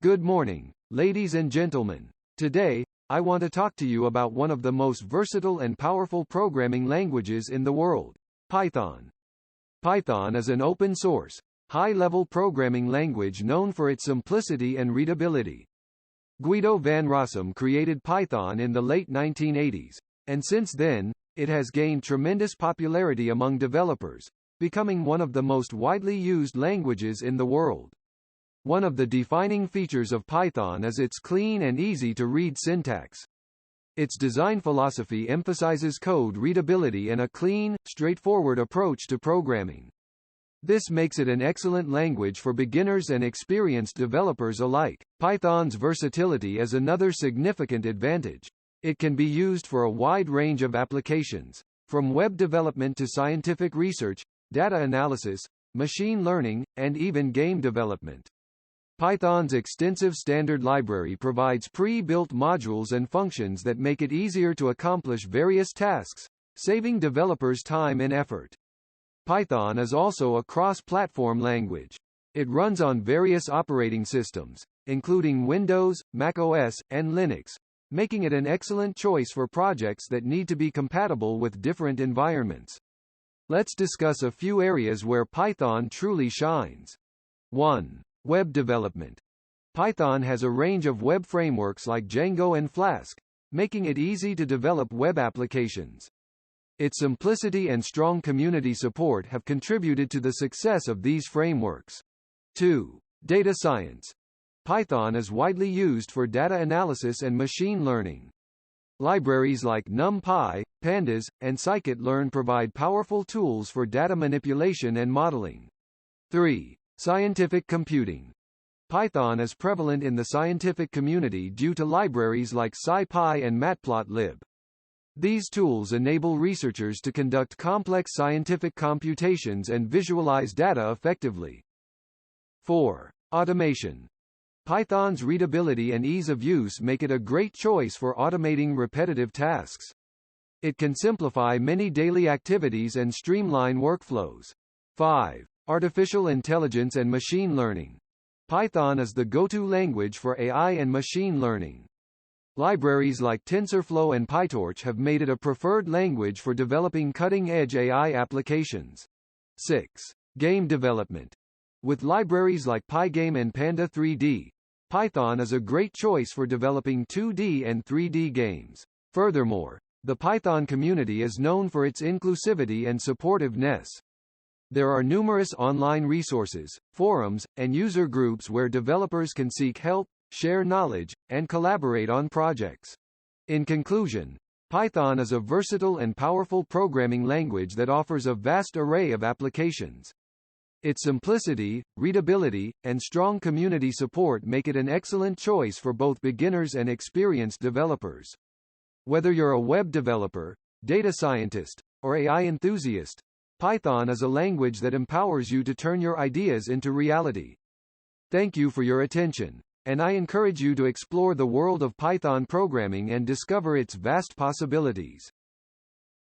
Good morning, ladies and gentlemen. Today, I want to talk to you about one of the most versatile and powerful programming languages in the world, Python. Python is an open-source, high-level programming language known for its simplicity and readability. Guido van Rossum created Python in the late 1980s, and since then, it has gained tremendous popularity among developers, becoming one of the most widely used languages in the world. One of the defining features of Python is its clean and easy-to-read syntax. Its design philosophy emphasizes code readability and a clean, straightforward approach to programming. This makes it an excellent language for beginners and experienced developers alike. Python's versatility is another significant advantage. It can be used for a wide range of applications, from web development to scientific research, data analysis, machine learning, and even game development. Python's extensive standard library provides pre-built modules and functions that make it easier to accomplish various tasks, saving developers time and effort. Python is also a cross-platform language. It runs on various operating systems, including Windows, macOS, and Linux, making it an excellent choice for projects that need to be compatible with different environments. Let's discuss a few areas where Python truly shines. 1. Web development. Python has a range of web frameworks like Django and Flask, making it easy to develop web applications. Its simplicity and strong community support have contributed to the success of these frameworks. 2. Data science. Python is widely used for data analysis and machine learning. Libraries like NumPy, Pandas, and scikit-learn provide powerful tools for data manipulation and modeling. 3. Scientific computing. Python is prevalent in the scientific community due to libraries like SciPy and Matplotlib. These tools enable researchers to conduct complex scientific computations and visualize data effectively. 4. Automation. Python's readability and ease of use make it a great choice for automating repetitive tasks. It can simplify many daily activities and streamline workflows. 5. Artificial intelligence and machine learning. Python is the go-to language for AI and machine learning. Libraries like TensorFlow and PyTorch have made it a preferred language for developing cutting-edge AI applications. 6. Game development. With libraries like Pygame and Panda 3D, Python is a great choice for developing 2D and 3D games. Furthermore, the Python community is known for its inclusivity and supportiveness. There are numerous online resources, forums, and user groups where developers can seek help, share knowledge, and collaborate on projects. In conclusion, Python is a versatile and powerful programming language that offers a vast array of applications. Its simplicity, readability, and strong community support make it an excellent choice for both beginners and experienced developers. Whether you're a web developer, data scientist, or AI enthusiast, Python is a language that empowers you to turn your ideas into reality. Thank you for your attention, and I encourage you to explore the world of Python programming and discover its vast possibilities.